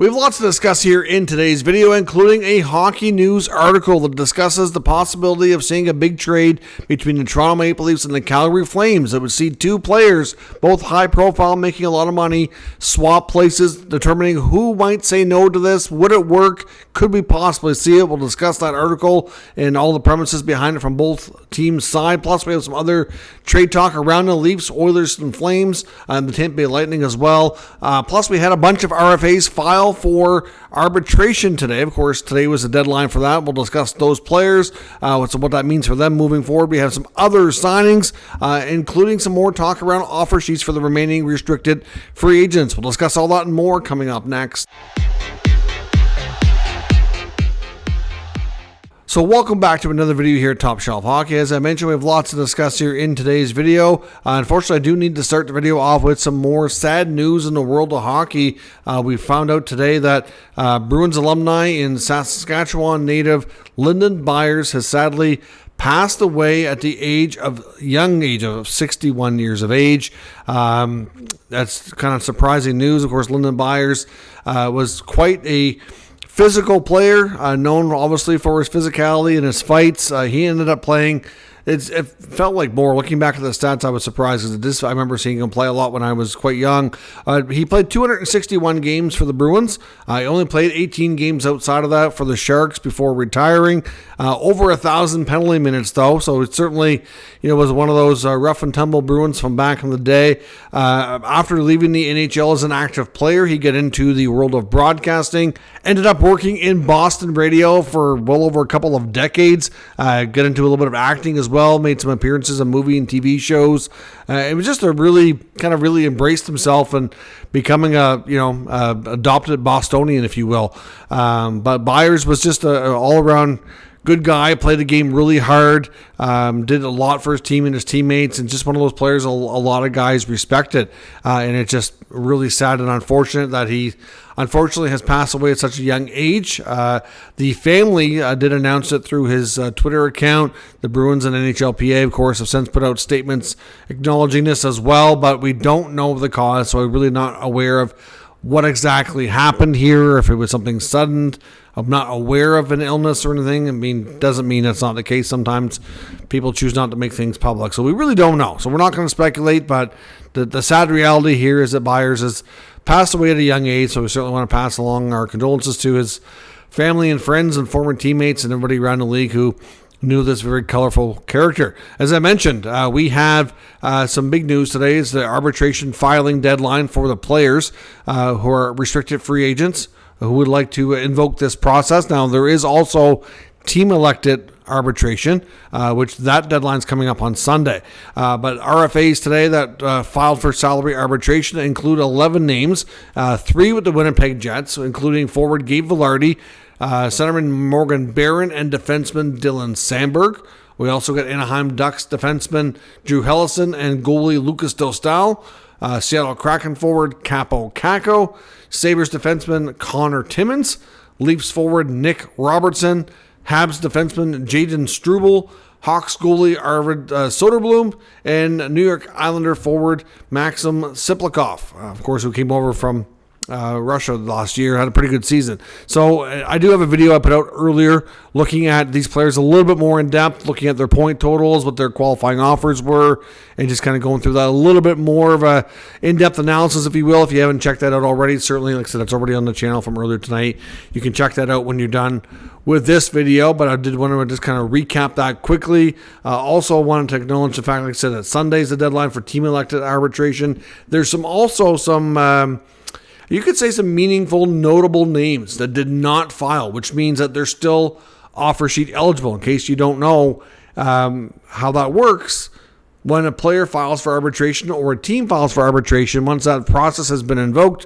We have lots to discuss here in today's video, including a hockey news article that discusses the possibility of seeing a big trade between the Toronto Maple Leafs and the Calgary Flames that would see two players, both high profile, making a lot of money, swap places, determining who might say no to this. Would it work? Could we possibly see it? We'll discuss that article and all the premises behind it from both teams' side. Plus, we have some other trade talk around the Leafs, Oilers, and Flames, and the Tampa Bay Lightning as well. Plus, we had a bunch of RFAs file for arbitration today. Of course, today was the deadline for that. We'll discuss those players, what that means for them moving forward. We have some other signings, including some more talk around offer sheets for the remaining restricted free agents. We'll discuss all that and more coming up next. So welcome back to another video here at Top Shelf Hockey. As I mentioned, we have lots to discuss here in today's video. Unfortunately, I do need to start the video off with some more sad news in the world of hockey. We found out today that Bruins alumni in Saskatchewan native Lyndon Byers has sadly passed away at the young age of 61 years of age. That's kind of surprising news. Of course, Lyndon Byers was quite a physical player, known obviously for his physicality and his fights. He ended up playing. It felt like more. Looking back at the stats, I was surprised because I remember seeing him play a lot when I was quite young. He played 261 games for the Bruins. He only played 18 games outside of that for the Sharks before retiring. Over 1,000 penalty minutes though, so it certainly was one of those rough and tumble Bruins from back in the day. After leaving the NHL as an active player, he got into the world of broadcasting. Ended up working in Boston radio for well over a couple of decades. Got into a little bit of acting as well, made some appearances on movie and TV shows. It was just really embraced himself and becoming adopted Bostonian, if you will. But Byers was just an all-around good guy, played the game really hard, did a lot for his team and his teammates, and just one of those players a lot of guys respected. And it's just really sad and unfortunate that he unfortunately has passed away at such a young age. The family did announce it through his Twitter account. The Bruins and NHLPA, of course, have since put out statements acknowledging this as well, but we don't know the cause, so we're really not aware of what exactly happened here, if it was something sudden. I'm not aware of an illness or anything. Doesn't mean that's not the case. Sometimes people choose not to make things public. So we really don't know. So we're not going to speculate, but the sad reality here is that Byers has passed away at a young age, so we certainly want to pass along our condolences to his family and friends and former teammates and everybody around the league who knew this very colorful character. As I mentioned, we have some big news today. It's the arbitration filing deadline for the players who are restricted free agents who would like to invoke this process. Now, there is also team-elected arbitration, which that deadline's coming up on Sunday. But RFAs today that filed for salary arbitration include 11 names, 3 with the Winnipeg Jets, including forward Gabe Vilardi, centerman Morgan Barron, and defenseman Dylan Sandberg. We also got Anaheim Ducks defenseman Drew Hellison and goalie Lucas Dostal. Seattle Kraken forward Capo Caco. Sabres defenseman Connor Timmins. Leafs forward Nick Robertson. Habs defenseman Jaden Struble. Hawks goalie Arvid Soderblom. And New York Islander forward Maxim Siplikov, of course, who came over from Russia last year, had a pretty good season. So I do have a video I put out earlier looking at these players a little bit more in depth, looking at their point totals, what their qualifying offers were, and just kind of going through that a little bit more of a in-depth analysis, if you will. If you haven't checked that out already, certainly, like I said, it's already on the channel from earlier tonight. You can check that out when you're done with this video, but I did want to just kind of recap that quickly. Also wanted to acknowledge the fact, like I said, that Sunday's the deadline for team-elected arbitration. There's some you could say some meaningful, notable names that did not file, which means that they're still offer sheet eligible. In case you don't know how that works, when a player files for arbitration or a team files for arbitration, once that process has been invoked,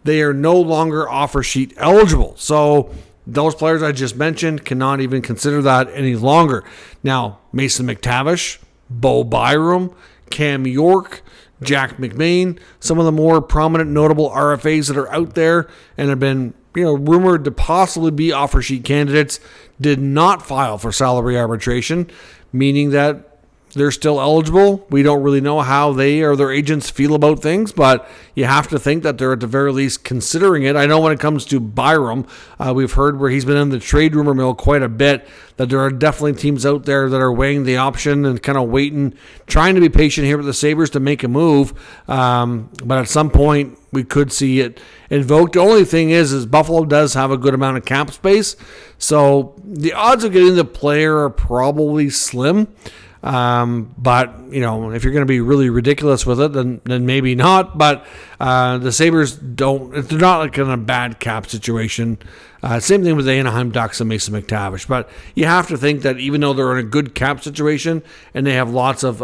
they are no longer offer sheet eligible. So those players I just mentioned cannot even consider that any longer. Now, Mason McTavish, Bo Byram, Cam York, Jack McMahon, some of the more prominent, notable RFAs that are out there and have been, rumored to possibly be offer sheet candidates, did not file for salary arbitration, meaning that they're still eligible. We don't really know how they or their agents feel about things, but you have to think that they're at the very least considering it. I know when it comes to Byram, we've heard where he's been in the trade rumor mill quite a bit, that there are definitely teams out there that are weighing the option and kind of waiting, trying to be patient here with the Sabres to make a move. But at some point, we could see it invoked. The only thing is Buffalo does have a good amount of cap space, so the odds of getting the player are probably slim. But, if you're going to be really ridiculous with it, then maybe not. But the Sabres they're not like in a bad cap situation. Same thing with the Anaheim Ducks and Mason McTavish. But you have to think that even though they're in a good cap situation and they have lots of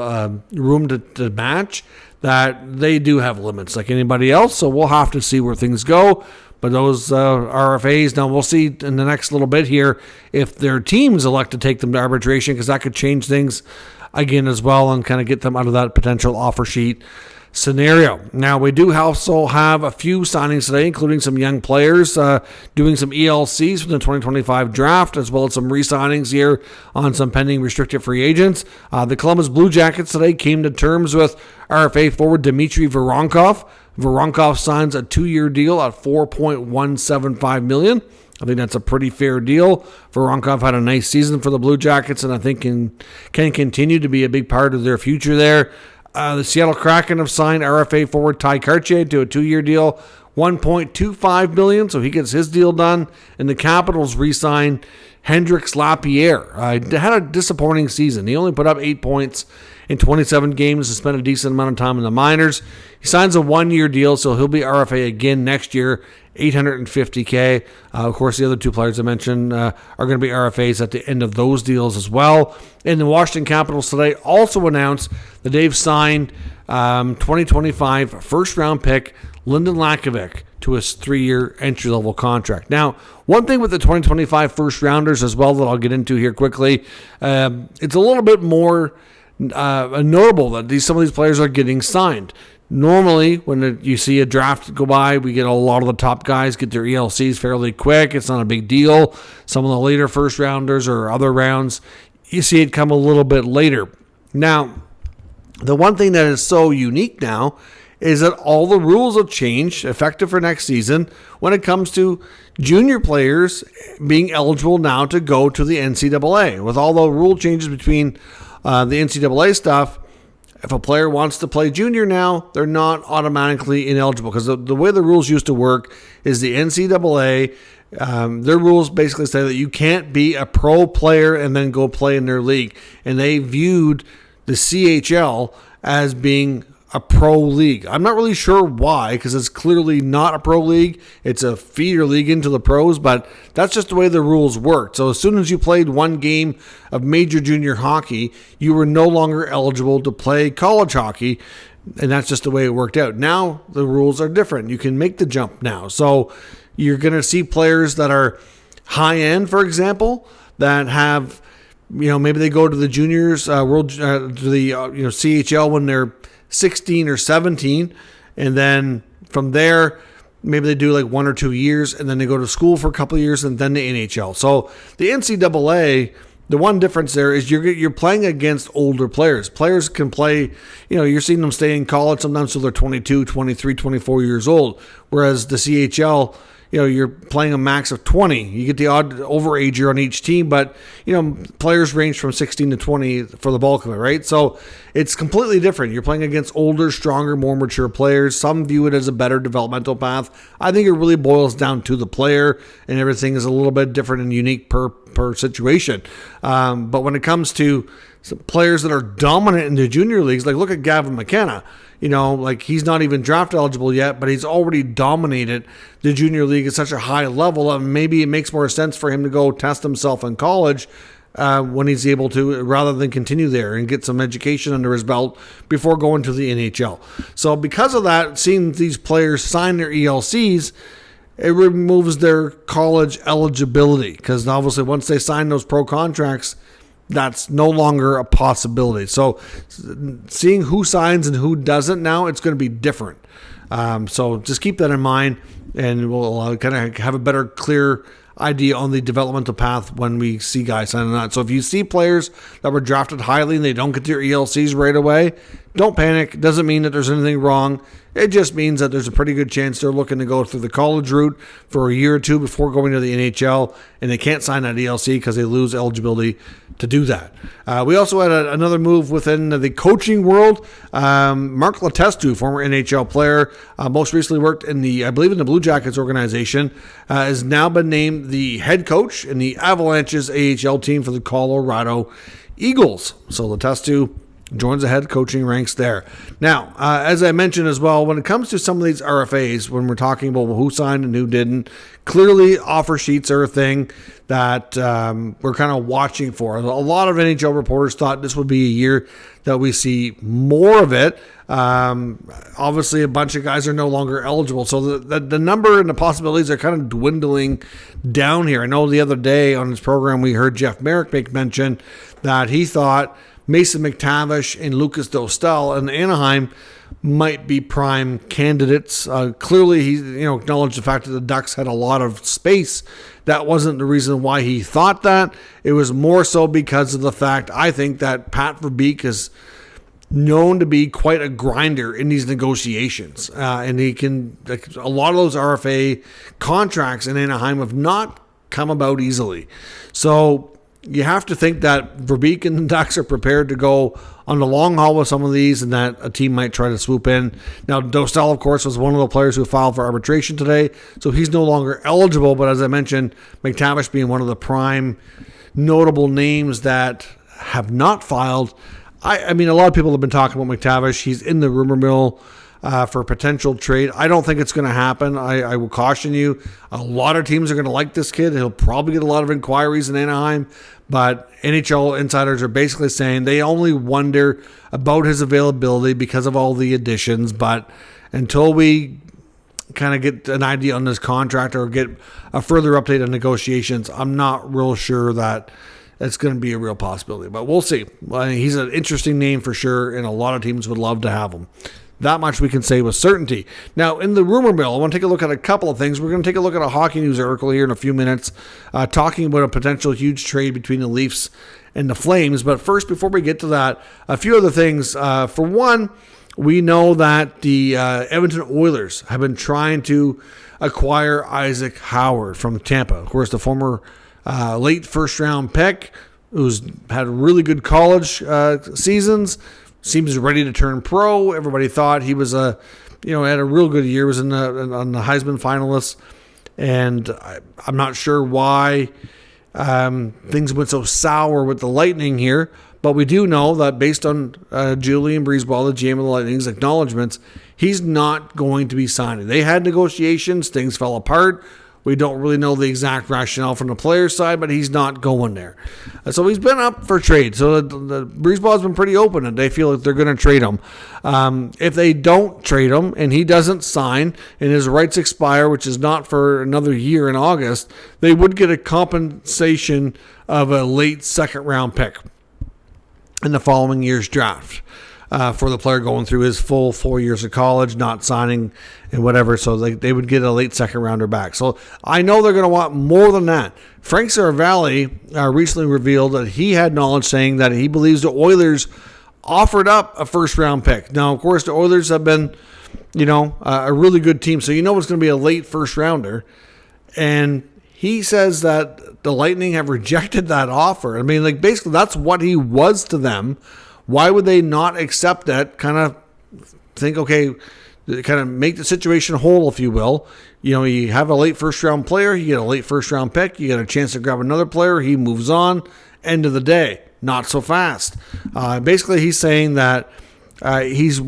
room to match, that they do have limits like anybody else. So we'll have to see where things go. But those RFAs, now we'll see in the next little bit here if their teams elect to take them to arbitration, because that could change things again as well and kind of get them out of that potential offer sheet scenario. Now, we do also have a few signings today, including some young players doing some ELCs from the 2025 draft, as well as some re-signings here on some pending restricted free agents. The Columbus Blue Jackets today came to terms with RFA forward Dmitry Voronkov. Voronkov signs a 2-year deal at $4.175 million. I think that's a pretty fair deal. Voronkov had a nice season for the Blue Jackets, and I think can continue to be a big part of their future there. The Seattle Kraken have signed RFA forward Kartye to a 2-year deal, $1.25 million, so he gets his deal done. And the Capitals re-signed Hendrix Lapierre. Had a disappointing season. He only put up 8 points in 27 games and spent a decent amount of time in the minors. He signs a 1-year deal, so he'll be RFA again next year, $850K. Of course, the other two players I mentioned are going to be RFAs at the end of those deals as well. And the Washington Capitals today also announced that they've signed 2025 first-round pick Lyndon Byers to his 3-year entry-level contract. Now, one thing with the 2025 first-rounders as well that I'll get into here quickly, it's a little bit more notable that some of these players are getting signed. Normally, when you see a draft go by, we get a lot of the top guys get their ELCs fairly quick. It's not a big deal. Some of the later first-rounders or other rounds, you see it come a little bit later. Now, the one thing that is so unique now is that all the rules have changed, effective for next season, when it comes to junior players being eligible now to go to the NCAA. With all the rule changes between the NCAA stuff, if a player wants to play junior now, they're not automatically ineligible, because the way the rules used to work is the NCAA, their rules basically say that you can't be a pro player and then go play in their league. And they viewed the CHL as being a pro league. I'm not really sure why, because it's clearly not a pro league. It's a feeder league into the pros, but that's just the way the rules worked. So as soon as you played one game of major junior hockey, you were no longer eligible to play college hockey, and that's just the way it worked out. Now the rules are different. You can make the jump now. So you're going to see players that are high end, for example, that have, maybe they go to the juniors, CHL when they're 16 or 17, and then from there maybe they do like 1 or 2 years, and then they go to school for a couple of years, and then the NHL. So the NCAA, the one difference there is you're playing against older players. Players can play, you're seeing them stay in college sometimes till they're 22, 23, 24 years old, whereas the CHL, you're playing a max of 20. You get the odd overager on each team, but, players range from 16 to 20 for the bulk of it, right? So it's completely different. You're playing against older, stronger, more mature players. Some view it as a better developmental path. I think it really boils down to the player, and everything is a little bit different and unique per situation. But when it comes to some players that are dominant in the junior leagues, like look at Gavin McKenna. He's not even draft eligible yet, but he's already dominated the junior league at such a high level. And maybe it makes more sense for him to go test himself in college when he's able to, rather than continue there and get some education under his belt before going to the NHL. So because of that, seeing these players sign their ELCs, it removes their college eligibility, because obviously once they sign those pro contracts, that's no longer a possibility. So seeing who signs and who doesn't now, it's going to be different. So just keep that in mind, and we'll kind of have a better, clear idea on the developmental path when we see guys signing that. So if you see players that were drafted highly and they don't get their ELCs right away, don't panic. It doesn't mean that there's anything wrong. It just means that there's a pretty good chance they're looking to go through the college route for a year or two before going to the NHL, and they can't sign that ELC because they lose eligibility to do that. We also had another move within the coaching world. Mark Letestu, former NHL player, most recently worked in I believe in the Blue Jackets organization, has now been named the head coach in the Avalanche's AHL team for the Colorado Eagles. So Letestu joins the head coaching ranks there. Now, as I mentioned as well, when it comes to some of these RFAs, when we're talking about who signed and who didn't, clearly offer sheets are a thing that we're kind of watching for. A lot of NHL reporters thought this would be a year that we see more of it. Obviously, a bunch of guys are no longer eligible, so the number and the possibilities are kind of dwindling down here. I know the other day on this program we heard Jeff Merrick make mention that he thought Mason McTavish and Lucas Dostal in Anaheim might be prime candidates. Clearly, he acknowledged the fact that the Ducks had a lot of space. That wasn't the reason why he thought that. It was more so because of the fact, I think, that Pat Verbeek is known to be quite a grinder in these negotiations. And he can, a lot of those RFA contracts in Anaheim have not come about easily. So you have to think that Verbeek and the Ducks are prepared to go on the long haul with some of these, and that a team might try to swoop in. Now, Dostal, of course, was one of the players who filed for arbitration today, so he's no longer eligible. But as I mentioned, McTavish being one of the prime notable names that have not filed. I mean, a lot of people have been talking about McTavish. He's in the rumor mill for potential trade. I don't think it's going to happen. I will caution you. A lot of teams are going to like this kid. He'll probably get a lot of inquiries in Anaheim, but NHL insiders are basically saying they only wonder about his availability because of all the additions. But until we kind of get an idea on this contract or get a further update on negotiations, I'm not real sure that it's going to be a real possibility. But we'll see. He's an interesting name for sure, and a lot of teams would love to have him. That much we can say with certainty. Now, in the rumor mill, I want to take a look at a couple of things. We're going to take a look at a hockey news article here in a few minutes, talking about a potential huge trade between the Leafs and the Flames. But first, before we get to that, a few other things. For one, we know that the Edmonton Oilers have been trying to acquire Isaac Howard from Tampa. Of course, the former late first-round pick who's had really good college seasons, seems ready to turn pro. Everybody thought he was had a real good year. Was on the Heisman finalists, and I'm not sure why things went so sour with the Lightning here. But we do know that based on Julian Breezeball, the GM of the Lightning's acknowledgments, he's not going to be signing. They had negotiations. Things fell apart. We don't really know the exact rationale from the player's side, but he's not going there. So he's been up for trade. So the Breezeball has been pretty open, and they feel like they're going to trade him. If they don't trade him and he doesn't sign and his rights expire, which is not for another year in August, they would get a compensation of a late second-round pick in the following year's draft. For the player going through his full 4 years of college, not signing and whatever. So they would get a late second rounder back. So I know they're going to want more than that. Frank Saravalli recently revealed that he had knowledge saying that he believes the Oilers offered up a first round pick. Now, of course, the Oilers have been, a really good team. So it's going to be a late first rounder. And he says that the Lightning have rejected that offer. I mean, basically that's what he was to them. Why would they not accept that? Kind of think, okay, kind of make the situation whole, if you will. You have a late first-round player, you get a late first-round pick, you get a chance to grab another player, he moves on. End of the day, not so fast. Basically, he's saying that he's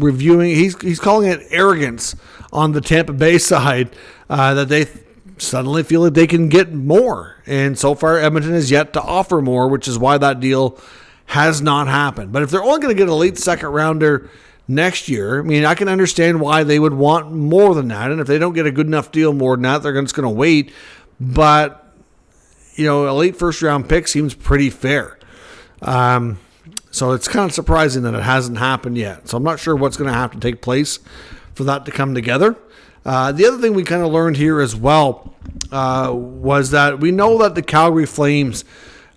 calling it arrogance on the Tampa Bay side, that they suddenly feel like they can get more. And so far, Edmonton has yet to offer more, which is why that deal has not happened. But if they're only going to get a late second rounder next year, I mean, I can understand why they would want more than that. And if they don't get a good enough deal more than that, they're just going to wait. But, a late first round pick seems pretty fair. So it's kind of surprising that it hasn't happened yet. So I'm not sure what's going to have to take place for that to come together. The other thing we kind of learned here as well, was that we know that the Calgary Flames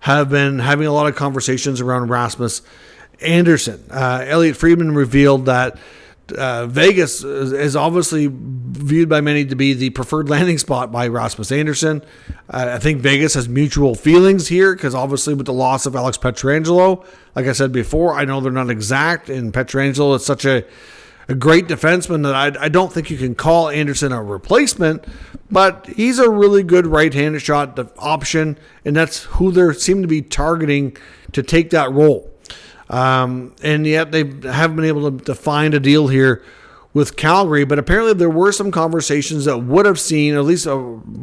have been having a lot of conversations around Rasmus Andersson. Elliot Friedman revealed that Vegas is obviously viewed by many to be the preferred landing spot by Rasmus Andersson. I think Vegas has mutual feelings here because obviously with the loss of Alex Pietrangelo, like I said before, I know they're not exact, and Pietrangelo is such a great defenseman that I don't think you can call Andersson a replacement, but he's a really good right-handed shot option, and that's who they seem to be targeting to take that role. And yet they haven't been able to find a deal here with Calgary, but apparently there were some conversations that would have seen, at least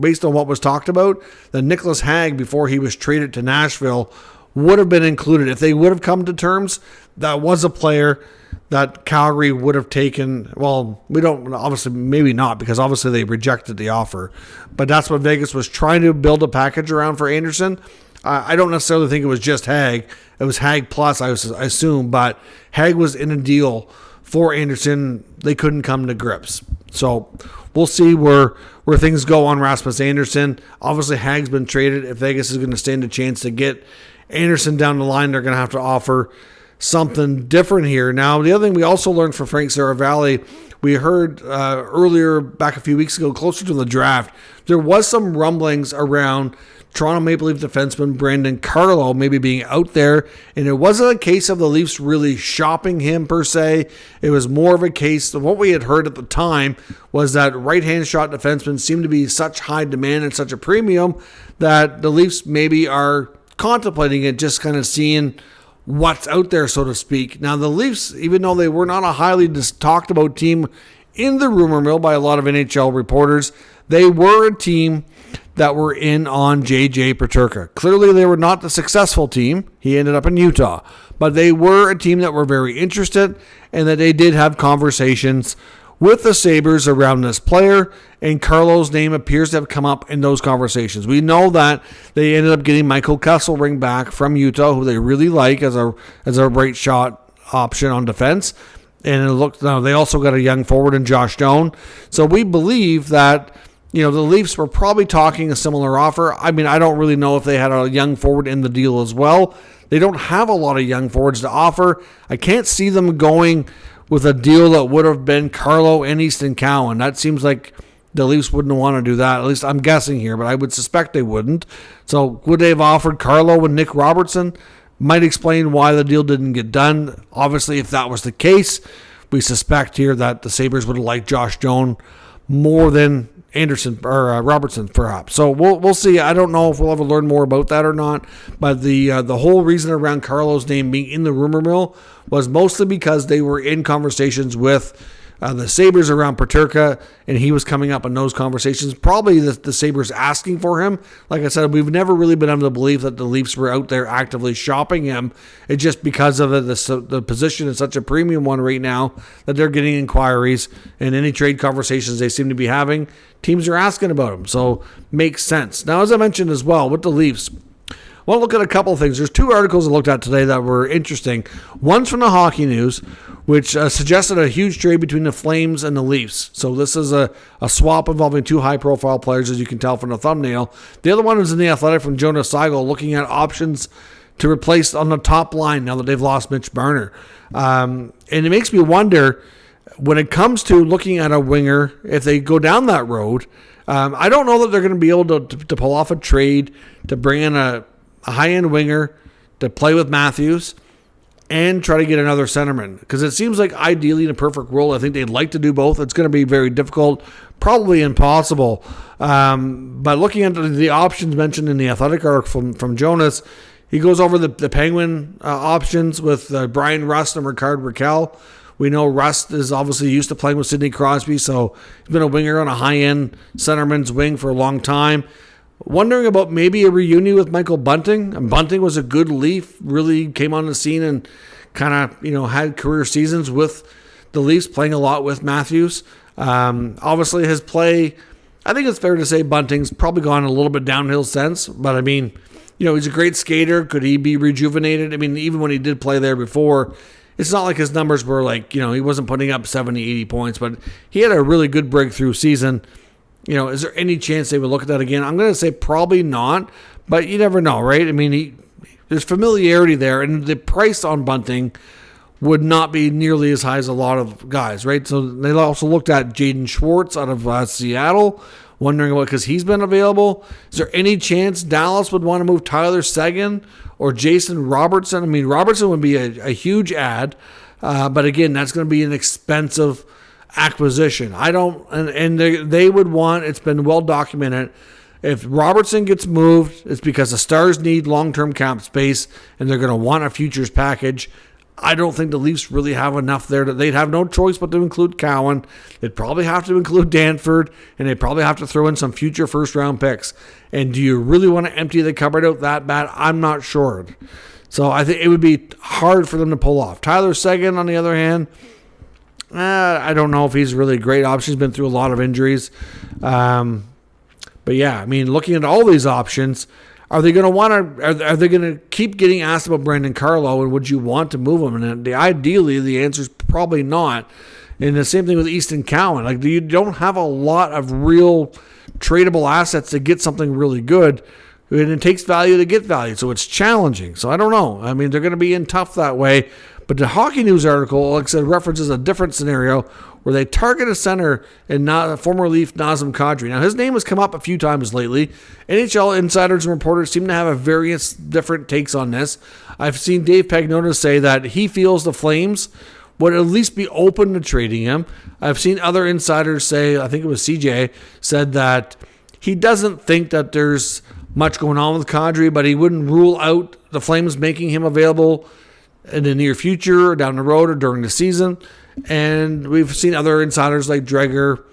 based on what was talked about, that Nicholas Hagg, before he was traded to Nashville, would have been included. If they would have come to terms, that was a player that Calgary would have taken. Well, we don't, obviously, maybe not, because obviously they rejected the offer. But that's what Vegas was trying to build a package around for Andersson. I don't necessarily think it was just Hagg. It was Hagg plus, I assume, but Hagg was in a deal for Andersson. They couldn't come to grips. So we'll see where things go on Rasmus Andersson. Obviously, Hagg's been traded. If Vegas is going to stand a chance to get Andersson down the line, they're going to have to offer something different here. Now, the other thing we also learned from Frank Saravalli, we heard earlier, back a few weeks ago, closer to the draft, there was some rumblings around Toronto Maple Leaf defenseman Brandon Carlo maybe being out there, and it wasn't a case of the Leafs really shopping him per se. It was more of a case of what we had heard at the time was that right-hand shot defensemen seemed to be such high demand and such a premium that the Leafs maybe are contemplating it, just kind of seeing what's out there, so to speak. Now, the Leafs, even though they were not a highly talked about team in the rumor mill by a lot of NHL reporters, they were a team that were in on JJ Peterka. Clearly, they were not the successful team. He ended up in Utah. But they were a team that were very interested and that they did have conversations with the Sabres around this player, and Carlo's name appears to have come up in those conversations. We know that they ended up getting Michael Kesselring back from Utah, who they really like as a right shot option on defense. And it looked, now they also got a young forward in Josh Doan. So we believe that, the Leafs were probably talking a similar offer. I mean, I don't really know if they had a young forward in the deal as well. They don't have a lot of young forwards to offer. I can't see them going with a deal that would have been Carlo and Easton Cowan. That seems like the Leafs wouldn't want to do that. At least I'm guessing here, but I would suspect they wouldn't. So would they have offered Carlo and Nick Robertson? Might explain why the deal didn't get done. Obviously, if that was the case, we suspect here that the Sabres would have liked Josh Doan more than Anderson or Robertson, perhaps. So we'll see. I don't know if we'll ever learn more about that or not. But the whole reason around Carlo's name being in the rumor mill was mostly because they were in conversations with the Sabres around Peterka, and he was coming up in those conversations. Probably the Sabres asking for him. Like I said, we've never really been able to believe that the Leafs were out there actively shopping him. It's just because of the position is such a premium one right now that they're getting inquiries, and any trade conversations they seem to be having, teams are asking about him. So makes sense. Now, as I mentioned as well, with the Leafs, I want to look at a couple of things. There's two articles I looked at today that were interesting. One's from the Hockey News, which suggested a huge trade between the Flames and the Leafs. So this is a swap involving two high-profile players, as you can tell from the thumbnail. The other one is in The Athletic from Jonas Seigel, looking at options to replace on the top line now that they've lost Mitch Marner. And it makes me wonder, when it comes to looking at a winger, if they go down that road, I don't know that they're going to be able to pull off a trade to bring in a high-end winger to play with Matthews and try to get another centerman. Because it seems like ideally in a perfect world, I think they'd like to do both. It's going to be very difficult, probably impossible. But looking at the options mentioned in the Athletic article from Jonas, he goes over the Penguin options with Brian Rust and Ricard Raquel. We know Rust is obviously used to playing with Sidney Crosby, so he's been a winger on a high-end centerman's wing for a long time. Wondering about maybe a reunion with Michael Bunting. And Bunting was a good Leaf, really came on the scene and kind of, had career seasons with the Leafs, playing a lot with Matthews. Obviously, his play, I think it's fair to say Bunting's probably gone a little bit downhill since, but I mean, he's a great skater. Could he be rejuvenated? I mean, even when he did play there before, it's not like his numbers were like, he wasn't putting up 70, 80 points, but he had a really good breakthrough season. is there any chance they would look at that again? I'm going to say probably not, but you never know, right? I mean, there's familiarity there, and the price on Bunting would not be nearly as high as a lot of guys, right? So they also looked at Jaden Schwartz out of Seattle, wondering what, because he's been available. Is there any chance Dallas would want to move Tyler Seguin or Jason Robertson? I mean, Robertson would be a huge add, but again, that's going to be an expensive acquisition. And they would want, it's been well documented, if Robertson gets moved, it's because the Stars need long-term cap space, and they're going to want a futures package. I don't think the Leafs really have enough there. They'd have no choice but to include Cowan. They'd probably have to include Danford, and they'd probably have to throw in some future first-round picks. And do you really want to empty the cupboard out that bad? I'm not sure. So I think it would be hard for them to pull off. Tyler Seguin, on the other hand, I don't know if he's really a great option. He's been through a lot of injuries. But yeah, I mean, looking at all these options, are they going to want to? Are they going to keep getting asked about Brandon Carlo, and would you want to move him? And ideally, the answer is probably not. And the same thing with Easton Cowan. Like, you don't have a lot of real tradable assets to get something really good, and it takes value to get value. So it's challenging. So I don't know. I mean, they're going to be in tough that way. But the Hockey News article, like I said, references a different scenario where they target a center and not former Leaf Nazem Kadri. Now, his name has come up a few times lately. NHL insiders and reporters seem to have a various different takes on this. I've seen Dave Pagnotta say that he feels the Flames would at least be open to trading him. I've seen other insiders say, I think it was CJ, said that he doesn't think that there's much going on with Kadri, but he wouldn't rule out the Flames making him available in the near future or down the road or during the season. And we've seen other insiders like Dreger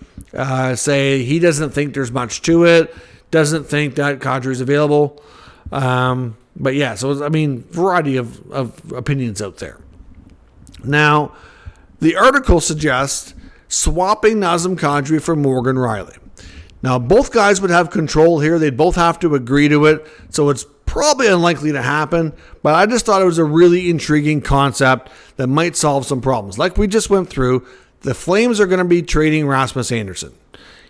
say he doesn't think there's much to it, doesn't think that Kadri is available. But yeah, so I mean, variety of opinions out there. Now, the article suggests swapping Nazem Kadri for Morgan Rielly. Now, both guys would have control here. They'd both have to agree to it, so it's probably unlikely to happen, but I just thought it was a really intriguing concept that might solve some problems. Like we just went through, the Flames are going to be trading Rasmus Andersson.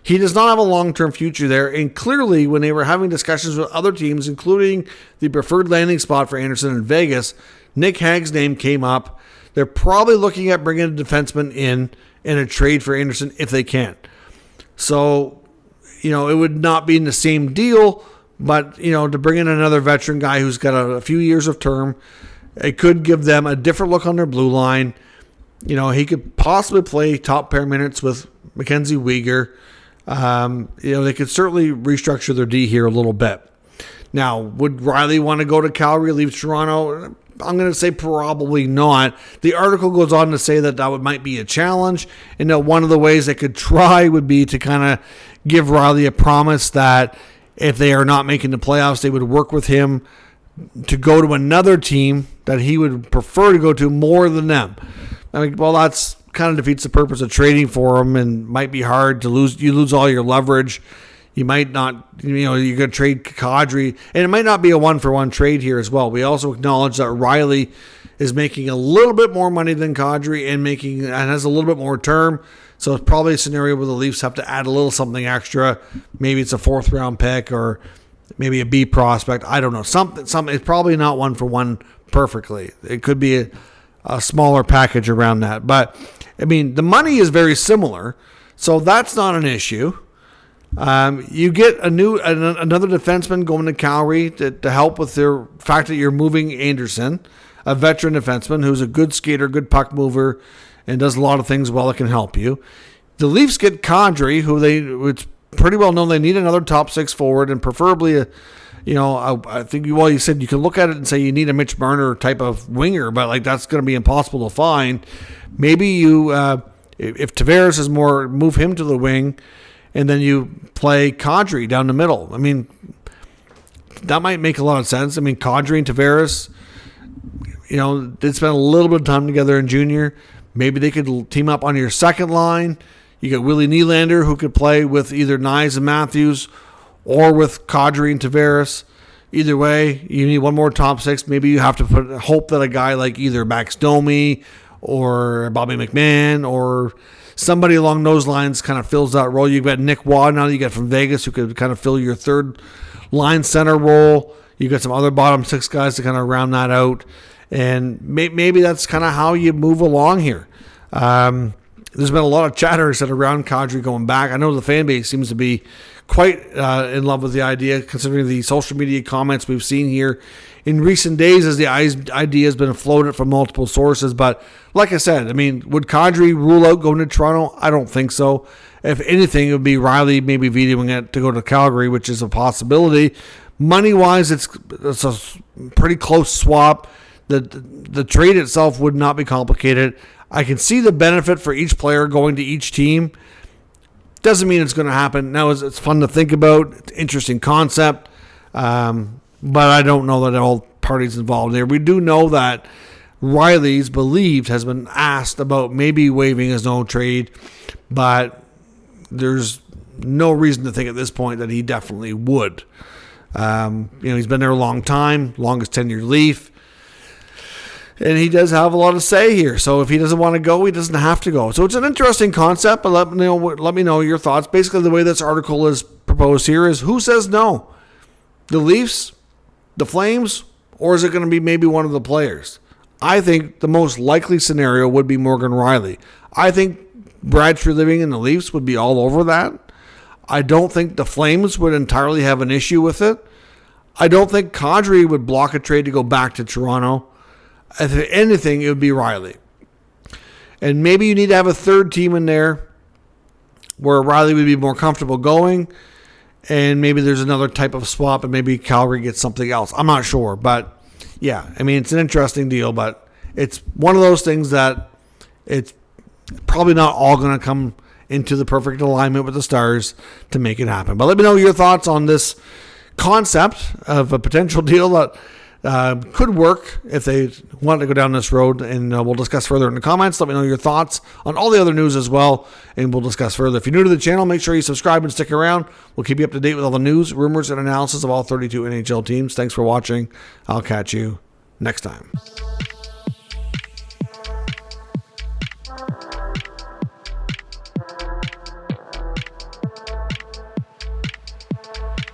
He does not have a long-term future there, and clearly when they were having discussions with other teams, including the preferred landing spot for Andersson in Vegas, Nick Hague's name came up. They're probably looking at bringing a defenseman in a trade for Andersson if they can. So, it would not be in the same deal, but, to bring in another veteran guy who's got a few years of term, it could give them a different look on their blue line. He could possibly play top pair minutes with Mackenzie Weegar. They could certainly restructure their D here a little bit. Now, would Rielly want to go to Calgary, leave Toronto? I'm going to say probably not. The article goes on to say that might be a challenge, and that one of the ways they could try would be to kind of give Rielly a promise that if they are not making the playoffs, they would work with him to go to another team that he would prefer to go to more than them. I mean, well, that's kind of defeats the purpose of trading for him, and might be hard to lose. You lose all your leverage. You might not, you're going to trade Kadri, and it might not be a one-for-one trade here as well. We also acknowledge that Rielly is making a little bit more money than Kadri and has a little bit more term. So it's probably a scenario where the Leafs have to add a little something extra. Maybe it's a fourth-round pick or maybe a B prospect. I don't know. Something. It's probably not one-for-one perfectly. It could be a smaller package around that. But, I mean, the money is very similar, so that's not an issue. You get another defenseman going to Calgary to help with the fact that you're moving Andersson, a veteran defenseman who's a good skater, good puck mover, and does a lot of things well that can help you. The Leafs get Kadri, it's pretty well known they need another top six forward, and preferably I think you said you can look at it and say you need a Mitch Marner type of winger, but that's going to be impossible to find. Maybe you, if Tavares is more, move him to the wing, and then you play Kadri down the middle. I mean, that might make a lot of sense. I mean, Kadri and Tavares, they spent a little bit of time together in junior. Maybe they could team up on your second line. You get Willie Nylander, who could play with either Nyes and Matthews or with Kadri and Tavares. Either way, you need one more top six. Maybe you have to hope that a guy like either Max Domi or Bobby McMahon or somebody along those lines kind of fills that role. You've got Nick Waugh now that you get from Vegas who could kind of fill your third line center role. You've got some other bottom six guys to kind of round that out. And maybe that's kind of how you move along here. There's been a lot of chatter said around Kadri going back. I know the fan base seems to be quite in love with the idea, considering the social media comments we've seen here in recent days as the idea has been floated from multiple sources. But like I said, I mean, would Kadri rule out going to Toronto? I don't think so. If anything, it would be Riley maybe vetoing it to go to Calgary, which is a possibility. Money-wise, it's a pretty close swap. The trade itself would not be complicated. I can see the benefit for each player going to each team. Doesn't mean it's going to happen. Now, it's fun to think about. It's an interesting concept. But I don't know that all parties involved there. We do know that Riley's believed has been asked about maybe waiving his no trade, but there's no reason to think at this point that he definitely would. He's been there a long time, longest tenured Leaf, and he does have a lot to say here. So if he doesn't want to go, he doesn't have to go. So it's an interesting concept, but let me know your thoughts. Basically, the way this article is proposed here is who says no? The Leafs, the Flames, or is it going to be maybe one of the players? I think the most likely scenario would be Morgan Riley. I think Brad Treliving and the Leafs would be all over that. I don't think the Flames would entirely have an issue with it. I don't think Kadri would block a trade to go back to Toronto. If anything, it would be Riley. And maybe you need to have a third team in there where Riley would be more comfortable going, and maybe there's another type of swap, and maybe Calgary gets something else. I'm not sure, but yeah, I mean, it's an interesting deal, but it's one of those things that it's probably not all going to come into the perfect alignment with the stars to make it happen. But let me know your thoughts on this concept of a potential deal that could work if they want to go down this road, and we'll discuss further in the comments. Let me know your thoughts on all the other news as well, and we'll discuss further. If you're new to the channel, make sure you subscribe and stick around. We'll keep you up to date with all the news, rumors, and analysis of all 32 NHL teams. Thanks for watching. I'll catch you next time.